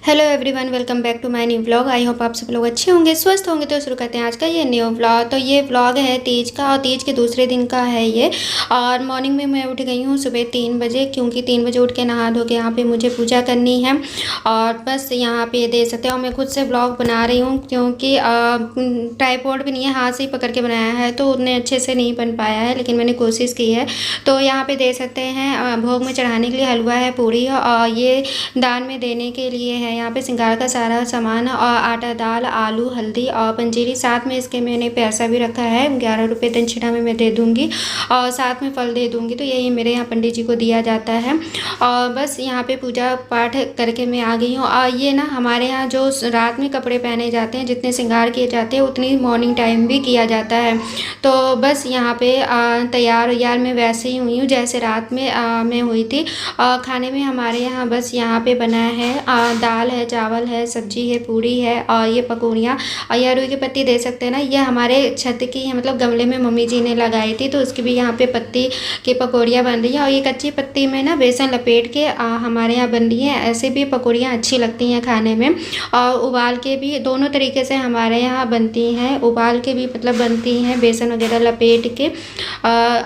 Hello everyone, welcome back to my new vlog. I hope आप सब लोग अच्छे होंगे, स्वस्थ होंगे। तो शुरू करते हैं आज का ये न्यू व्लॉग। तो ये व्लॉग है तीज का और तीज के दूसरे दिन का है ये। और मॉर्निंग में मैं उठ गई हूँ सुबह 3 बजे, क्योंकि 3 बजे उठ के नहा धो के यहाँ पे मुझे पूजा करनी है। और बस यहाँ पे दे सकते हो, मैं खुद से व्लॉग बना रही हूँ क्योंकि ट्राइपॉड भी नहीं है, हाथ से ही पकड़ के बनाया है तो उतने अच्छे से नहीं बन पाया है, लेकिन मैंने कोशिश की है। तो यहाँ पे दे सकते हैं भोग में चढ़ाने के लिए हलवा है, पूड़ी है और ये दान में देने के लिए है। यहाँ पे श्रृंगार का सारा सामान और आटा, दाल, आलू, हल्दी और पंजीरी, साथ में इसके मैंने पैसा भी रखा है 11 रुपये दक्षिणा में मैं दे दूँगी और साथ में फल दे दूँगी। तो यही मेरे यहाँ पंडित जी को दिया जाता है। और बस यहाँ पे पूजा पाठ करके मैं आ गई हूँ। और ये ना हमारे यहाँ जो रात में कपड़े पहने जाते हैं, जितने श्रृंगार किए जाते हैं उतनी मॉर्निंग टाइम भी किया जाता है। तो बस यहाँ पे तैयार यार मैं वैसे ही हुई हूँ जैसे रात में मैं हुई थी। खाने में हमारे यहाँ बस यहाँ पे बना है दाल है, चावल है, सब्जी है, पूड़ी है और ये पकौड़ियाँ। और ये अरुई की पत्ती दे सकते हैं ना, ये हमारे छत की है, मतलब गमले में मम्मी जी ने लगाई थी तो उसकी भी यहाँ पे पत्ती की पकौड़ियाँ बन रही हैं। और ये कच्ची पत्ती में ना बेसन लपेट के हमारे यहाँ बन रही है। ऐसे भी पकौड़ियाँ अच्छी लगती हैं खाने में, और उबाल के भी, दोनों तरीके से हमारे यहाँ बनती हैं। उबाल के भी मतलब बनती हैं बेसन वगैरह लपेट के,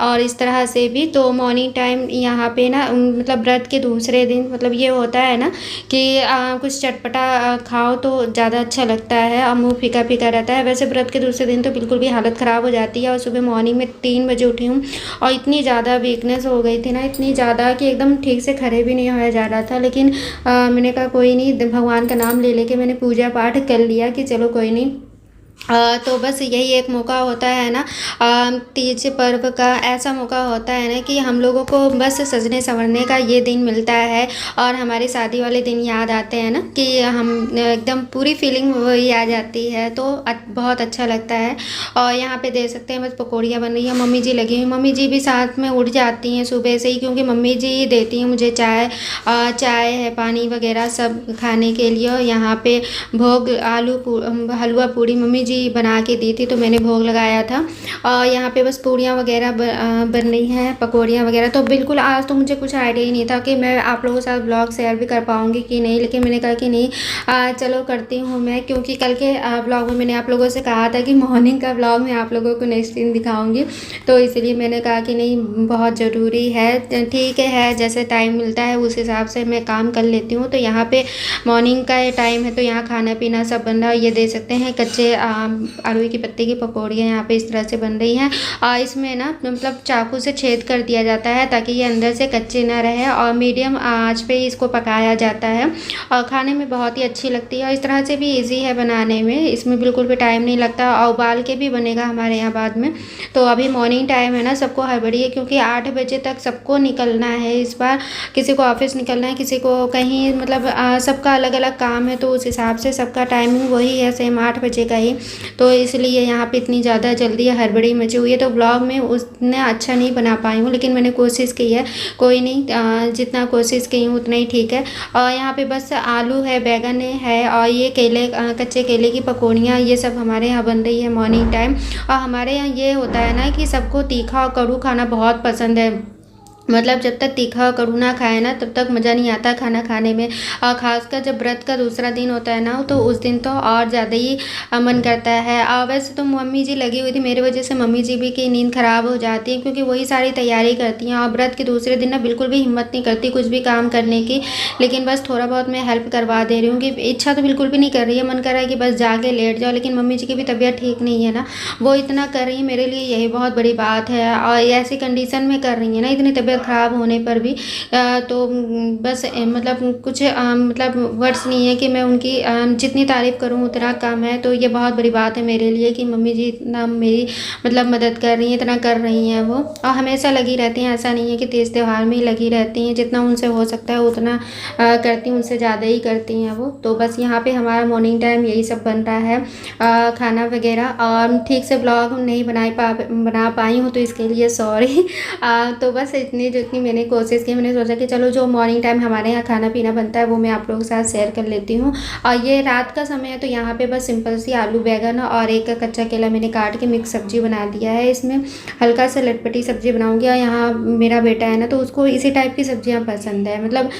और इस तरह से भी। तो मॉर्निंग टाइम यहाँ पे ना मतलब व्रत के दूसरे दिन मतलब ये होता है ना कि कुछ चटपटा खाओ तो ज़्यादा अच्छा लगता है और मुँह फीका फीका रहता है। वैसे व्रत के दूसरे दिन तो बिल्कुल भी हालत ख़राब हो जाती है। और सुबह मॉर्निंग में 3 बजे उठी हूँ और इतनी ज़्यादा वीकनेस हो गई थी ना, इतनी ज़्यादा कि एकदम ठीक से खड़े भी नहीं होया जा रहा था। लेकिन मैंने कहा कोई नहीं, भगवान का नाम ले लेके मैंने पूजा पाठ कर लिया कि चलो कोई नहीं। तो बस यही एक मौका होता है ना तीज पर्व का, ऐसा मौका होता है ना कि हम लोगों को बस सजने संवरने का ये दिन मिलता है। और हमारी शादी वाले दिन याद आते हैं ना कि हम एकदम पूरी फीलिंग वही आ जाती है, तो बहुत अच्छा लगता है। और यहाँ पे दे सकते हैं बस पकौड़ियाँ बन रही हैं, मम्मी जी लगी हुई, मम्मी जी भी साथ में उठ जाती हैं सुबह से ही, क्योंकि मम्मी जी देती हैं मुझे चाय है, पानी वगैरह सब खाने के लिए। और यहाँ पे भोग हलवा पूड़ी मम्मी जी बना के दी थी तो मैंने भोग लगाया था। और यहाँ पे बस पूड़ियाँ वगैरह बन रही हैं, पकौड़ियाँ वगैरह। तो बिल्कुल आज तो मुझे कुछ आइडिया ही नहीं था कि मैं आप लोगों के साथ ब्लॉग शेयर भी कर पाऊँगी कि नहीं, लेकिन मैंने कहा कि नहीं चलो करती हूँ मैं, क्योंकि कल के ब्लॉग में मैंने आप लोगों से कहा था कि मॉर्निंग का ब्लॉग मैं आप लोगों को नेक्स्ट दिन दिखाऊँगी। तो इसलिए मैंने कहा कि नहीं बहुत ज़रूरी है, ठीक है जैसे टाइम मिलता है उस हिसाब से मैं काम कर लेती हूँ। तो यहाँ पे मॉर्निंग का टाइम है तो यहाँ खाना पीना सब बन रहा है। ये दे सकते हैं कच्चे अरुई की पत्ती की पकौड़ियाँ यहाँ पे इस तरह से बन रही हैं। और इसमें ना मतलब चाकू से छेद कर दिया जाता है ताकि ये अंदर से कच्चे ना रहे, और मीडियम आंच पे इसको पकाया जाता है। और खाने में बहुत ही अच्छी लगती है और इस तरह से भी इजी है बनाने में, इसमें बिल्कुल भी टाइम नहीं लगता। और उबाल के भी बनेगा हमारे यहाँ बाद में। तो अभी मॉर्निंग टाइम है ना, सबको हड़बड़ी है क्योंकि 8 बजे तक सबको निकलना है इस बार। किसी को ऑफिस निकलना है, किसी को कहीं, मतलब सबका अलग अलग काम है, तो उस हिसाब से सबका टाइमिंग वही है सेम 8 बजे का ही। तो इसलिए यहाँ पे इतनी ज़्यादा जल्दी हड़बड़ी मची हुई है। तो ब्लॉग में उतना अच्छा नहीं बना पाई हूँ, लेकिन मैंने कोशिश की है, कोई नहीं जितना कोशिश की हूँ उतना ही ठीक है। और यहाँ पे बस आलू है, बैगन है और ये केले, कच्चे केले की पकौड़ियाँ, ये सब हमारे यहाँ बन रही है मॉर्निंग टाइम। और हमारे यहाँ ये होता है ना कि सबको तीखा और कड़ू खाना बहुत पसंद है। मतलब जब तक तीखा और कड़ू ना खाए ना तब तक मज़ा नहीं आता खाना खाने में। और ख़ासकर जब व्रत का दूसरा दिन होता है ना तो उस दिन तो और ज़्यादा ही मन करता है। और वैसे तो मम्मी जी लगी हुई थी, मेरे वजह से मम्मी जी भी की नींद ख़राब हो जाती है क्योंकि वही सारी तैयारी करती हैं। और व्रत के दूसरे दिन ना बिल्कुल भी हिम्मत नहीं करती कुछ भी काम करने की, लेकिन बस थोड़ा बहुत मैं हेल्प करवा दे रही हूँ कि इच्छा तो बिल्कुल भी नहीं कर रही है, मन कर रहा है कि बस जाके लेट जाओ। लेकिन मम्मी जी की भी तबीयत ठीक नहीं है ना, वो इतना कर रही है मेरे लिए, यही बहुत बड़ी बात है। और ऐसी कंडीशन में कर रही है ना, इतनी तबीयत ख़राब होने पर भी। तो बस मतलब कुछ मतलब वर्ड्स नहीं है कि मैं उनकी जितनी तारीफ़ करूं उतना कम है। तो ये बहुत बड़ी बात है मेरे लिए कि मम्मी जी इतना मेरी मतलब मदद कर रही हैं, इतना कर रही हैं वो। और हमेशा लगी रहती हैं, ऐसा नहीं है कि तीज त्यौहार में ही लगी रहती हैं, जितना उनसे हो सकता है उतना करती हैं, उनसे ज़्यादा ही करती हैं वो। तो बस यहाँ पे हमारा मॉर्निंग टाइम यही सब बन रहा है, खाना वगैरह। और ठीक से ब्लॉग नहीं बना पाई हूँ तो इसके लिए सॉरी। तो बस इतनी नहीं जितनी मैंने कोशिश की। मैंने सोचा कि चलो जो मॉर्निंग टाइम हमारे यहाँ खाना पीना बनता है वो मैं आप लोगों के साथ शेयर कर लेती हूँ। और ये रात का समय है तो यहाँ पे बस सिंपल सी आलू बैंगन और एक कच्चा केला मैंने काट के मिक्स सब्जी बना दिया है। इसमें हल्का सा लटपटी सब्जी बनाऊँगी। और यहाँ मेरा बेटा है ना तो उसको इसी टाइप की सब्जियाँ पसंद है, मतलब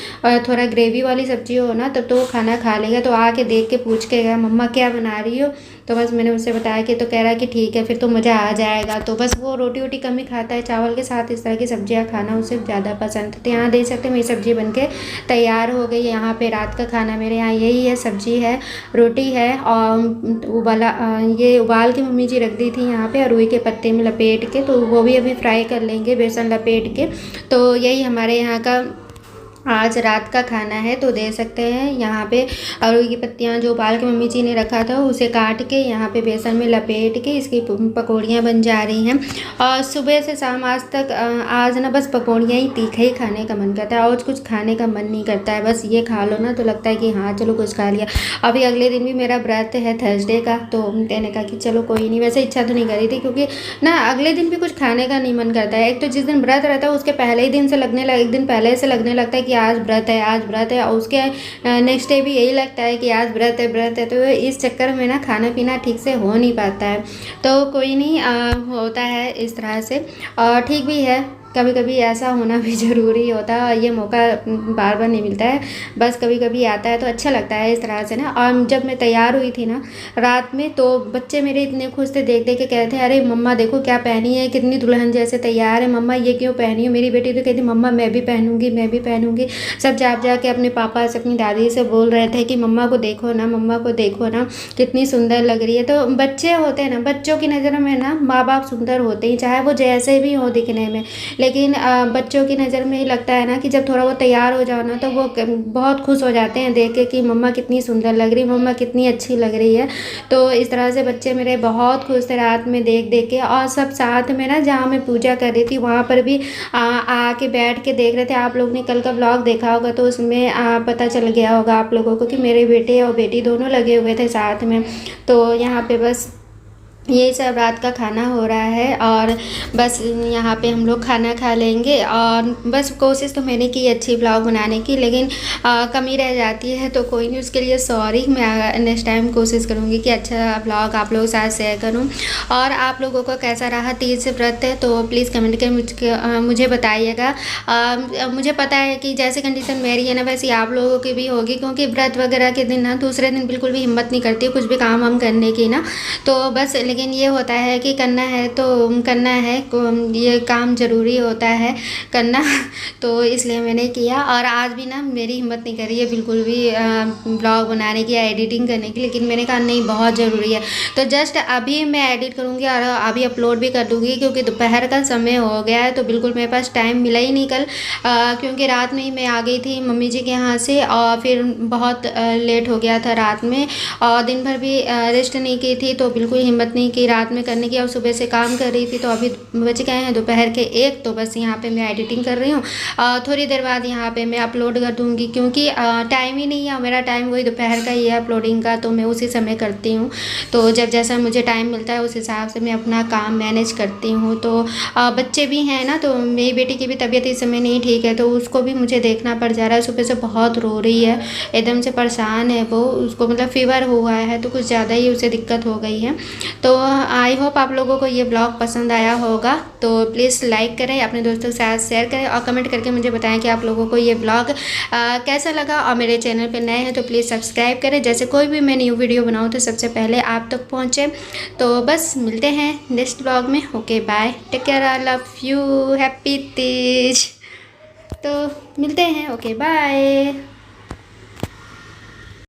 थोड़ा ग्रेवी वाली सब्जी हो ना तब तो वो खाना खा लेगा। तो आके देख के पूछ के गया मम्मा क्या बना रही हो, तो बस मैंने उससे बताया कि, तो कह रहा है कि ठीक है फिर तो मज़ा आ जाएगा। तो बस वो रोटी वोटी कम ही खाता है, चावल के साथ इस तरह की सब्जियां खाना उसे ज़्यादा पसंद है। तो यहाँ देख सकते हैं मेरी सब्ज़ी बनके तैयार हो गई। यहाँ पे रात का खाना मेरे यहाँ यही है, सब्ज़ी है, रोटी है और ये उबाल के मम्मी जी रख दी थी यहाँ पे, रुई के पत्ते में लपेट के, तो वो भी अभी फ्राई कर लेंगे बेसन लपेट के। तो यही हमारे यहाँ का आज रात का खाना है। तो दे सकते हैं यहाँ पे अरुई की पत्तियाँ जो उबाल के मम्मी जी ने रखा था उसे काट के यहाँ पे बेसन में लपेट के इसकी पकौड़ियाँ बन जा रही हैं। और सुबह से शाम आज तक आज ना बस पकौड़ियाँ ही तीखा ही खाने का मन करता है और कुछ खाने का मन नहीं करता है। बस ये खा लो ना तो लगता है कि हाँ चलो कुछ खा लिया। अभी अगले दिन भी मेरा व्रत है थर्सडे का, तो मैंने कहा कि चलो कोई नहीं। वैसे इच्छा तो नहीं करी थी क्योंकि ना अगले दिन भी कुछ खाने का नहीं मन करता है। एक तो जिस दिन व्रत रहता है उसके पहले ही दिन से एक दिन पहले से लगने लगता है कि आज व्रत है, आज व्रत है, और उसके नेक्स्ट डे भी यही लगता है कि आज व्रत है। तो इस चक्कर में ना खाना पीना ठीक से हो नहीं पाता है। तो कोई नहीं, होता है इस तरह से और ठीक भी है। कभी कभी ऐसा होना भी ज़रूरी होता है और ये मौका बार बार नहीं मिलता है, बस कभी कभी आता है तो अच्छा लगता है इस तरह से ना। और जब मैं तैयार हुई थी ना रात में तो बच्चे मेरे इतने खुश थे, देख देख के कहते हैं अरे मम्मा देखो क्या पहनी है, कितनी दुल्हन जैसे तैयार है, मम्मा ये क्यों पहनी है। मेरी बेटी तो कहती मम्मा मैं भी पहनूंगी, मैं भी पहनूंगी। सब जा के अपने पापा से अपनी दादी से बोल रहे थे कि मम्मा को देखो ना, मम्मा को देखो ना कितनी सुंदर लग रही है। तो बच्चे होते हैं ना, बच्चों की नज़र में ना माँ बाप सुंदर होते ही, चाहे वो जैसे भी हो दिखने में। लेकिन बच्चों की नज़र में ही लगता है ना कि जब थोड़ा वो तैयार हो जाओ ना तो वो बहुत खुश हो जाते हैं देख के कि मम्मा कितनी सुंदर लग रही है, मम्मा कितनी अच्छी लग रही है। तो इस तरह से बच्चे मेरे बहुत खुश थे रात में देख देख के। और सब साथ में ना जहाँ मैं पूजा कर रही थी वहाँ पर भी आके बैठ के देख रहे थे। आप लोग ने कल का व्लॉग देखा होगा तो उसमें पता चल गया होगा आप लोगों को कि मेरे बेटे और बेटी दोनों लगे हुए थे साथ में। तो यहाँ पे बस ये सब रात का खाना हो रहा है और बस यहाँ पे हम लोग खाना खा लेंगे। और बस कोशिश तो मैंने की अच्छी व्लॉग बनाने की, लेकिन कमी रह जाती है तो कोई नहीं, उसके लिए सॉरी। मैं नेक्स्ट टाइम कोशिश करूँगी कि अच्छा व्लॉग आप लोगों के साथ शेयर करूँ। और आप लोगों को कैसा रहा तीज से व्रत है तो प्लीज़ कमेंट कर मुझे बताइएगा। मुझे पता है कि जैसे कंडीशन मेरी है ना वैसे आप लोगों की भी होगी, क्योंकि व्रत वगैरह के दिन ना दूसरे दिन बिल्कुल भी हिम्मत नहीं करती कुछ भी काम हम करने की ना। तो बस लेकिन ये होता है कि करना है तो करना है, ये काम ज़रूरी होता है करना। तो इसलिए मैंने किया। और आज भी ना मेरी हिम्मत नहीं कर रही है बिल्कुल भी ब्लॉग बनाने की या एडिटिंग करने की, लेकिन मैंने कहा नहीं बहुत ज़रूरी है। तो जस्ट अभी मैं एडिट करूँगी और अभी अपलोड भी कर दूँगी, क्योंकि दोपहर का समय हो गया है तो बिल्कुल मेरे पास टाइम मिला ही नहीं कल, क्योंकि रात में ही मैं आ गई थी मम्मी जी के यहाँ से और फिर बहुत लेट हो गया था रात में। और दिन भर भी रेस्ट नहीं की थी तो बिल्कुल हिम्मत नहीं की रात में करने की। और सुबह से काम कर रही थी तो अभी बज गए हैं दोपहर के 1। तो बस यहाँ पे मैं एडिटिंग कर रही हूँ, थोड़ी देर बाद यहाँ पे मैं अपलोड कर दूँगी, क्योंकि टाइम ही नहीं है मेरा, टाइम वही दोपहर का ही है अपलोडिंग का, तो मैं उसी समय करती हूँ। तो जब जैसा मुझे टाइम मिलता है उस हिसाब से मैं अपना काम मैनेज करती हूँ। तो बच्चे भी हैं ना, तो मेरी बेटी की भी तबीयत इस समय नहीं ठीक है तो उसको भी मुझे देखना पड़ जा रहा है। सुबह से बहुत रो रही है, एकदम से परेशान है वो, उसको मतलब फीवर हुआ है तो कुछ ज़्यादा ही उसे दिक्कत हो गई है। तो आई होप आप लोगों को ये ब्लॉग पसंद आया होगा, तो प्लीज़ लाइक करें, अपने दोस्तों के साथ शेयर करें और कमेंट करके मुझे बताएं कि आप लोगों को ये ब्लॉग कैसा लगा। और मेरे चैनल पे नए हैं तो प्लीज़ सब्सक्राइब करें, जैसे कोई भी मैं न्यू वीडियो बनाऊँ तो सबसे पहले आप तक पहुँचे। तो बस मिलते हैं नेक्स्ट ब्लॉग में। Okay bye, take care, I love you, happy Teej. तो मिलते हैं, ओके बाय।